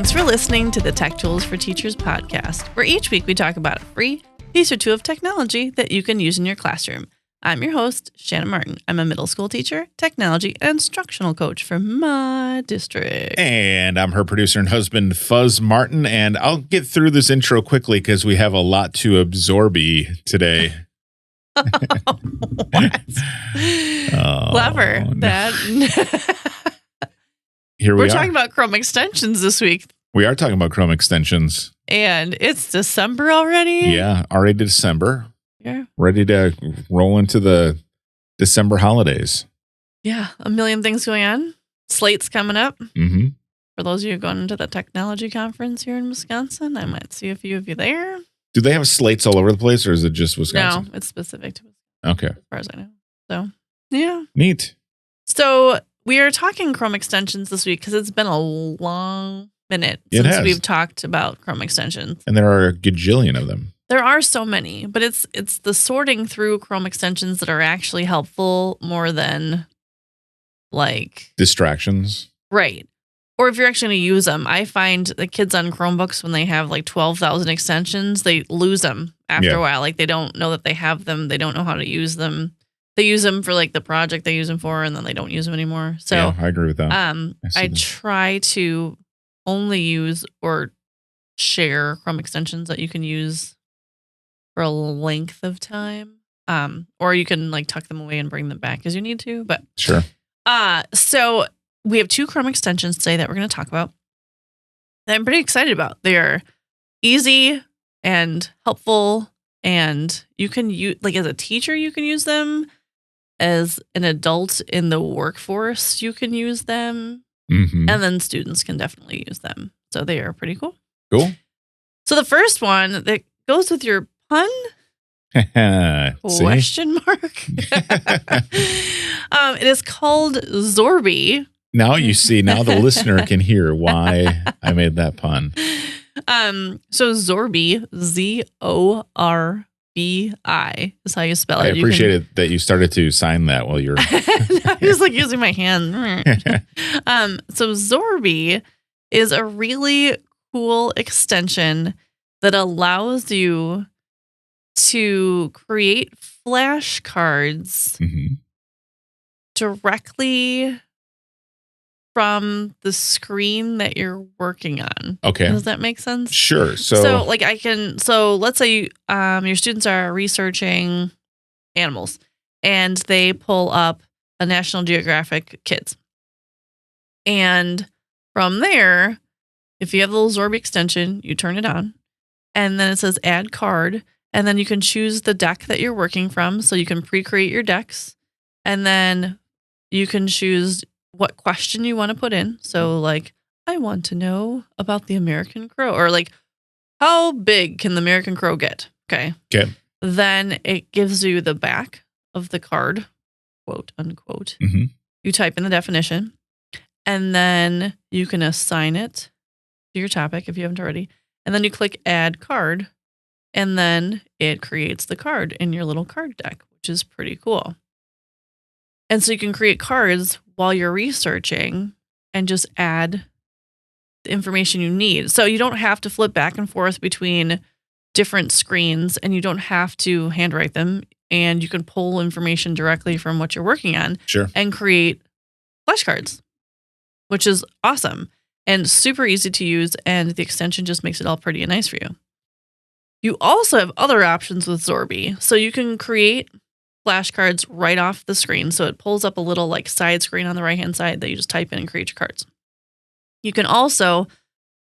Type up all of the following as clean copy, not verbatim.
Thanks for listening to the Tech Tools for Teachers podcast, where each week we talk about a free piece or two of technology that you can use in your classroom. I'm your host, Shannon Martin. I'm a middle school teacher, technology, and instructional coach for my district. And I'm her producer and husband, Fuzz Martin. And I'll get through this intro quickly because we have a lot to absorb today. What? Clever. No. That. Here we are. We're talking about Chrome extensions this week. We are talking about Chrome extensions. And it's December already? Yeah, already December. Yeah. Ready to roll into the December holidays. Yeah, a million things going on. Slate's coming up. Mm-hmm. For those of you going to the technology conference here in Wisconsin, I might see a few of you there. Do they have slates all over the place, or is it just Wisconsin? No, it's specific to Wisconsin. Okay. As far as I know. So, yeah. Neat. So, we are talking Chrome extensions this week because it's been a long minute since we've talked about Chrome extensions. And there are a gajillion of them. There are so many, but it's the sorting through Chrome extensions that are actually helpful more than like distractions. Right. Or if you're actually going to use them. I find the kids on Chromebooks, when they have like 12,000 extensions, they lose them after a while. Like they don't know that they have them. They don't know how to use them. They use them for like the project they use them for, and then they don't use them anymore. So yeah, I agree with that. I try to only use or share Chrome extensions that you can use for a length of time. Or you can like tuck them away and bring them back as you need to. But sure. So we have two Chrome extensions today that we're going to talk about that I'm pretty excited about. They're easy and helpful, and you can use, like as a teacher, you can use them. As an adult in the workforce, you can use them. Mm-hmm. And then students can definitely use them. So they are pretty cool. Cool. So the first one that goes with your pun? Question mark. It is called Zorbi. Now you see, now the listener can hear why I made that pun. So Zorbi, Zorbi is how you spell it. I appreciate it that you started to sign that while you're I'm just like using my hand. So Zorbi is a really cool extension that allows you to create flashcards directly from the screen that you're working on. Okay. Does that make sense? Sure. So like let's say your students are researching animals and they pull up a National Geographic Kids. And from there, if you have the little Zorbi extension, you turn it on and then it says add card. And then you can choose the deck that you're working from. So you can pre-create your decks and then you can choose what question you want to put in. So like, I want to know about the American crow, or like, how big can the American crow get? Okay. Then it gives you the back of the card, quote unquote. Mm-hmm. You type in the definition and then you can assign it to your topic if you haven't already. And then you click add card and then it creates the card in your little card deck, which is pretty cool. And so you can create cards while you're researching and just add the information you need. So you don't have to flip back and forth between different screens and you don't have to handwrite them, and you can pull information directly from what you're working on and create flashcards, which is awesome and super easy to use. And the extension just makes it all pretty and nice for you. You also have other options with Zorbi. So you can create flashcards right off the screen. So it pulls up a little like side screen on the right-hand side that you just type in and create your cards. You can also,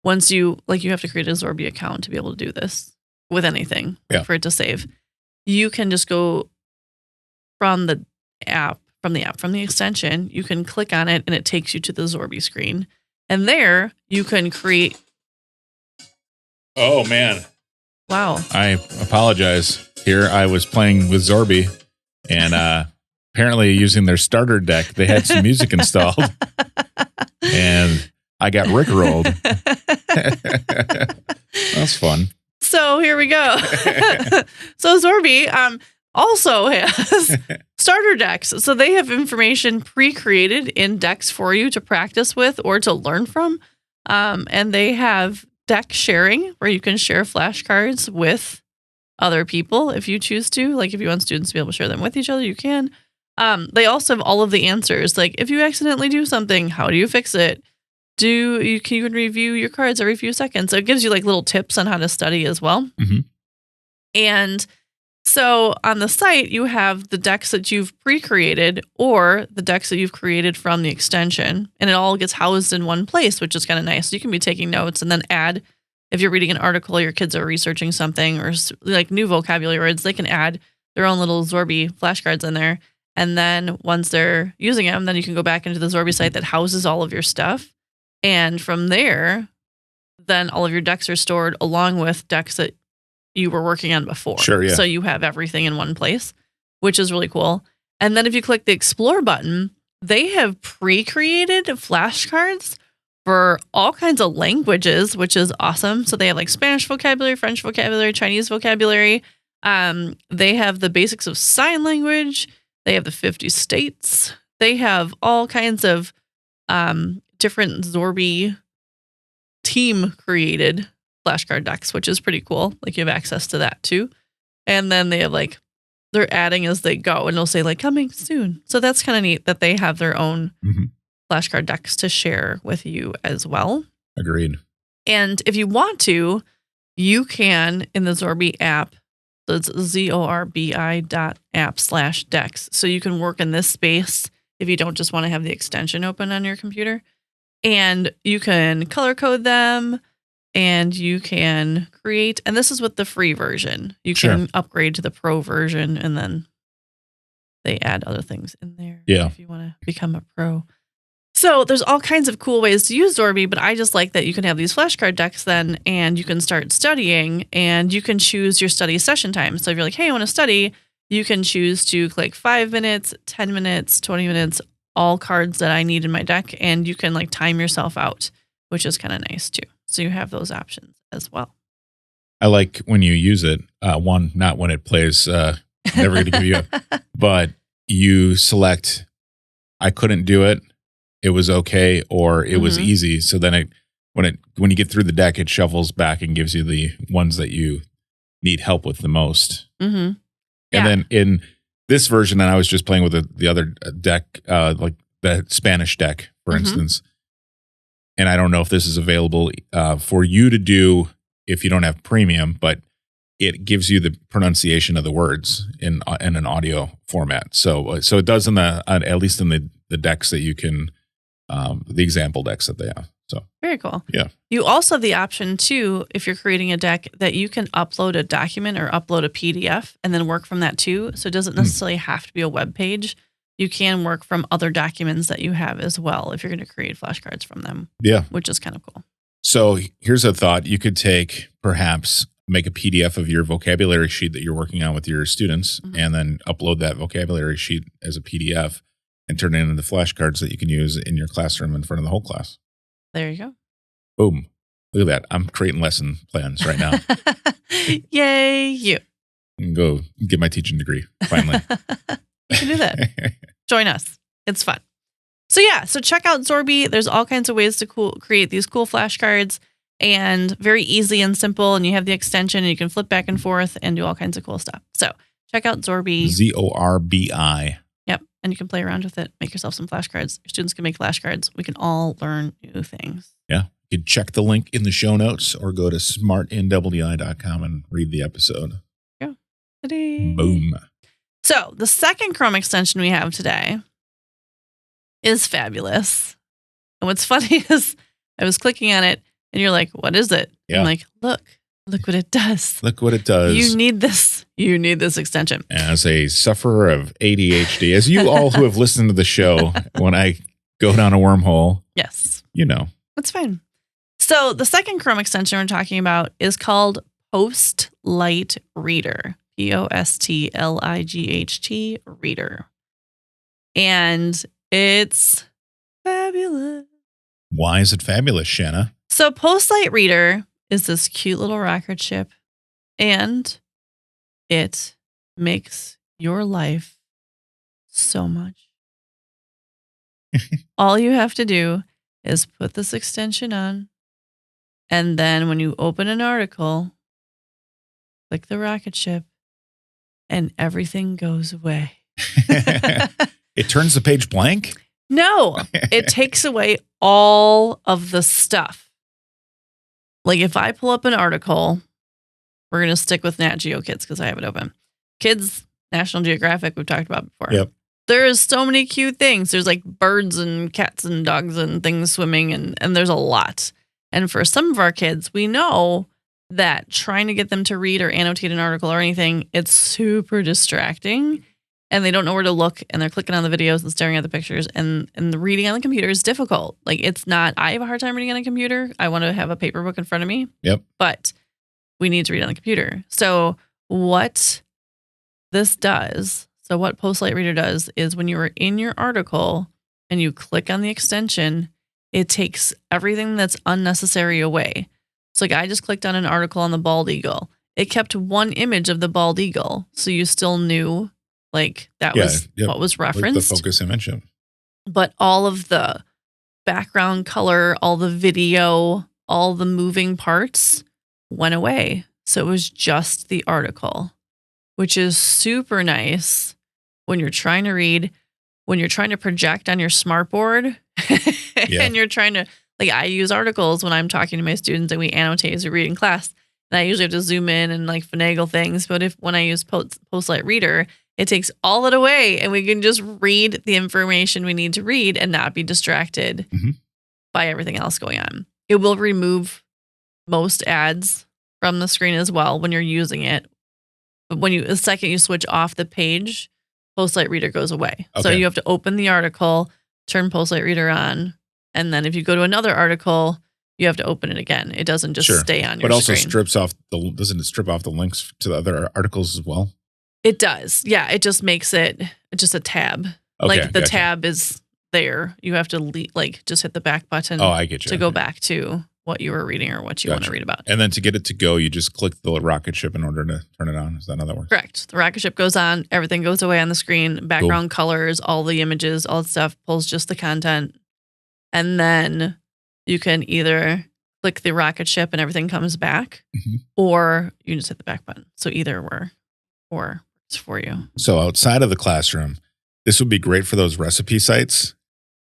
once you have to create a Zorbi account to be able to do this with anything for it to save. You can just go from the extension, you can click on it and it takes you to the Zorbi screen. And there you can create. Oh, man. Wow. I apologize. Here I was playing with Zorbi and apparently using their starter deck, they had some music installed and I got rickrolled. That's fun. So here we go. So Zorbi also has starter decks. So they have information pre-created in decks for you to practice with or to learn from. And they have deck sharing where you can share flashcards with other people if you choose to. Like if you want students to be able to share them with each other, you can. They also have all of the answers. Like if you accidentally do something, how do you fix it? You can review your cards every few seconds. So it gives you like little tips on how to study as well. Mm-hmm. And so on the site, you have the decks that you've pre-created or the decks that you've created from the extension. And it all gets housed in one place, which is kind of nice. So you can be taking notes and then add, if you're reading an article, your kids are researching something or like new vocabulary words, they can add their own little Zorbi flashcards in there. And then once they're using them, then you can go back into the Zorbi site that houses all of your stuff. And from there, then all of your decks are stored along with decks that you were working on before. Sure, yeah. So you have everything in one place, which is really cool. And then if you click the Explore button, they have pre-created flashcards for all kinds of languages, which is awesome. So they have like Spanish vocabulary, French vocabulary, Chinese vocabulary. They have the basics of sign language. They have the 50 states. They have all kinds of different Zorbi team created flashcard decks, which is pretty cool. Like you have access to that too. And then they have like, they're adding as they go and they'll say like coming soon. So that's kind of neat that they have their own flashcard decks to share with you as well. Agreed. And if you want to, you can in the Zorbi app, so it's zorbi.app/decks. So you can work in this space if you don't just want to have the extension open on your computer. And you can color code them and you can create, and this is with the free version. You can upgrade to the pro version and then they add other things in there if you want to become a pro. So there's all kinds of cool ways to use Zorbi, but I just like that you can have these flashcard decks then and you can start studying and you can choose your study session time. So if you're like, hey, I want to study, you can choose to click 5 minutes, 10 minutes, 20 minutes, all cards that I need in my deck, and you can like time yourself out, which is kind of nice too. So you have those options as well. I like when you use it, one, not when it plays, never going to give you up, but you select, I couldn't do it, it was okay, or it was easy. So then when you get through the deck, it shuffles back and gives you the ones that you need help with the most. Mm-hmm. And then in this version, and I was just playing with the other deck, like the Spanish deck, for instance. And I don't know if this is available for you to do if you don't have premium, but it gives you the pronunciation of the words in an audio format. So it does at least in the decks that you can, the example decks that they have. So very cool. Yeah. You also have the option too, if you're creating a deck, that you can upload a document or upload a PDF and then work from that too. So it doesn't necessarily have to be a web page. You can work from other documents that you have as well if you're going to create flashcards from them. Yeah. Which is kind of cool. So here's a thought. You could make a PDF of your vocabulary sheet that you're working on with your students and then upload that vocabulary sheet as a PDF and turn it into flashcards that you can use in your classroom in front of the whole class. There you go. Boom. Look at that. I'm creating lesson plans right now. Yay, you. And go get my teaching degree, finally. You can do that. Join us. It's fun. So check out Zorbi. There's all kinds of ways to create these cool flashcards and very easy and simple. And you have the extension and you can flip back and forth and do all kinds of cool stuff. So check out Zorbi. Zorbi. Yep. And you can play around with it. Make yourself some flashcards. Your students can make flashcards. We can all learn new things. Yeah. You can check the link in the show notes or go to smartnwi.com and read the episode. Yeah. Ta-da. Boom. So the second Chrome extension we have today is fabulous. And what's funny is I was clicking on it and you're like, what is it? Yeah. I'm like, look what it does. Look what it does. You need this. You need this extension. As a sufferer of ADHD, as you all who have listened to the show, when I go down a wormhole, yes, you know. That's fine. So the second Chrome extension we're talking about is called Postlight Reader. Postlight Reader. And it's fabulous. Why is it fabulous, Shanna? So Postlight Reader is this cute little rocket ship, and it makes your life so much. All you have to do is put this extension on, And then when you open an article, click the rocket ship and everything goes away. It turns the page blank? No, it takes away all of the stuff. Like if I pull up an article, we're going to stick with Nat Geo Kids because I have it open. Kids, National Geographic, we've talked about before. Yep. There is so many cute things. There's like birds and cats and dogs and things swimming and there's a lot. And for some of our kids, we know that trying to get them to read or annotate an article or anything, it's super distracting and they don't know where to look and they're clicking on the videos and staring at the pictures and the reading on the computer is difficult. Like it's not, I have a hard time reading on a computer. I want to have a paper book in front of me. Yep. But we need to read on the computer. So what this does, so what Postlight Reader does is when you are in your article and you click on the extension, it takes everything that's unnecessary away. So like I just clicked on an article on the bald eagle. It kept one image of the bald eagle. So you still knew like that was what was referenced. Like the focus image. But all of the background color, all the video, all the moving parts went away. So it was just the article, which is super nice when you're trying to read, when you're trying to project on your smartboard and you're trying to, like I use articles when I'm talking to my students and we annotate as we read in class. And I usually have to zoom in and like finagle things. But when I use Postlight Reader, it takes all it away and we can just read the information we need to read and not be distracted by everything else going on. It will remove most ads from the screen as well when you're using it. But when the second you switch off the page, Postlight Reader goes away. Okay. So you have to open the article, turn Postlight Reader on, and then if you go to another article, you have to open it again. It doesn't just stay on your screen. But also doesn't it strip off the links to the other articles as well? It does. Yeah, it just makes it just a tab. Okay, like the tab is there. You have to just hit the back button to go back to what you were reading or what you want to read about. And then to get it to go, you just click the rocket ship in order to turn it on. Is that how that works? Correct. The rocket ship goes on. Everything goes away on the screen. Background colors, all the images, all the stuff, pulls just the content. And then you can either click the rocket ship and everything comes back, or you just hit the back button. So either works for you. So outside of the classroom, this would be great for those recipe sites.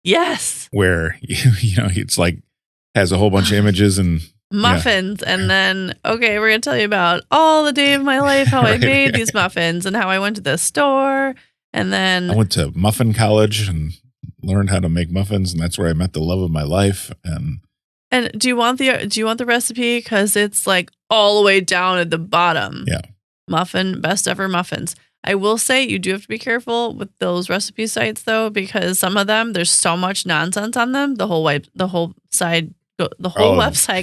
Yes. Where, it's like, has a whole bunch of images and muffins. And then, we're going to tell you about all the day of my life, how I made these muffins and how I went to the store. And then I went to muffin college and learned how to make muffins. And that's where I met the love of my life. And do you want the recipe? Because it's like all the way down at the bottom. Yeah. Muffin, best ever muffins. I will say you do have to be careful with those recipe sites though, because some of them, there's so much nonsense on them. The whole website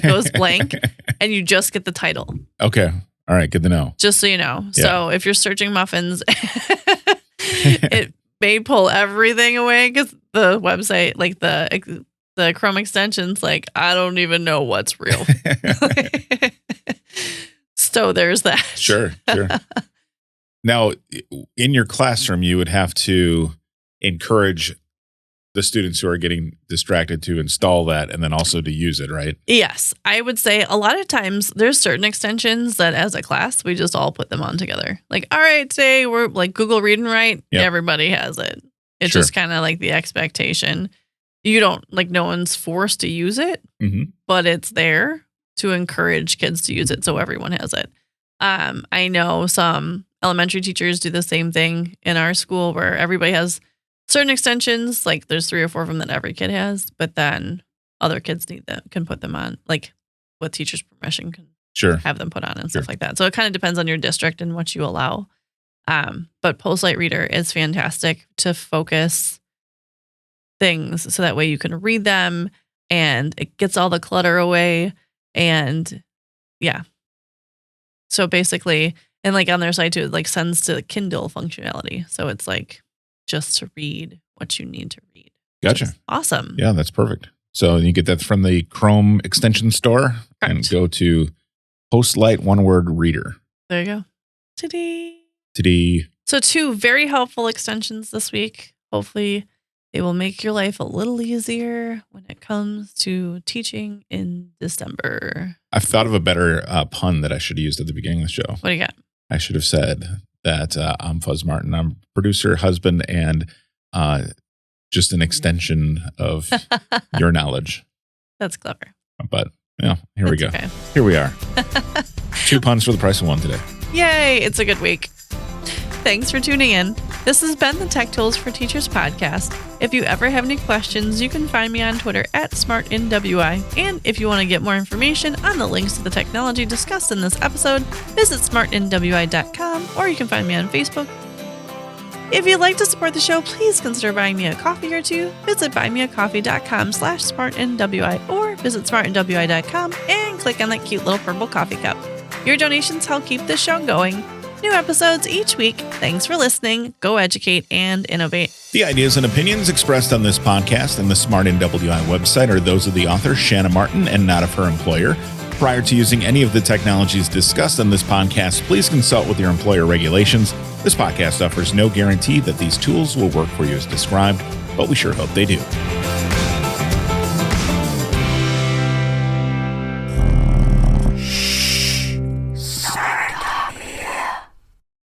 goes blank and you just get the title. Okay. All right. Good to know. Just so you know. Yeah. So if you're searching muffins, it may pull everything away because the website, like the Chrome extension's like, I don't even know what's real. So there's that. Sure. Now, in your classroom, you would have to encourage the students who are getting distracted to install that and then also to use it, right? Yes. I would say a lot of times there's certain extensions that as a class, we just all put them on together. Like, all right, today we're like Google Read and Write. Yep. Everybody has it. It's just kind of like the expectation. You don't, like, no one's forced to use it, but it's there to encourage kids to use it so everyone has it. I know some elementary teachers do the same thing in our school where everybody has certain extensions, like there's 3 or 4 of them that every kid has, but then other kids can put them on, like with teachers' permission can have them put on and stuff like that. So it kind of depends on your district and what you allow. But Postlight Reader is fantastic to focus things so that way you can read them and it gets all the clutter away. And yeah. So basically, and like on their side too, it like sends to the Kindle functionality. So it's like just to read what you need to read. Gotcha. Awesome. Yeah, that's perfect. So you get that from the Chrome extension store. Correct. And go to Postlight one-word reader. There you go. Today. So 2 very helpful extensions this week. Hopefully They will make your life a little easier when it comes to teaching in December. I've thought of a better pun that I should have used at the beginning of the show. What do you got? I should have said that I'm Fuzz Martin. I'm producer, husband, and just an extension of your knowledge. That's clever. But yeah, here we go. Okay. Here we are. 2 puns for the price of 1 today. Yay, it's a good week. Thanks for tuning in. This has been the Tech Tools for Teachers podcast. If you ever have any questions, you can find me on Twitter at SmartNWI. And if you want to get more information on the links to the technology discussed in this episode, visit smartnwi.com, or you can find me on Facebook. If you'd like to support the show, please consider buying me a coffee or two. Visit buymeacoffee.com/smartnwi or visit smartnwi.com and click on that cute little purple coffee cup. Your donations help keep this show going. New episodes each week. Thanks for listening. Go educate and innovate. The ideas and opinions expressed on this podcast and the Smart NWI website are those of the author, Shanna Martin, and not of her employer. Prior to using any of the technologies discussed on this podcast, please consult with your employer regulations. This podcast offers no guarantee that these tools will work for you as described, but we sure hope they do.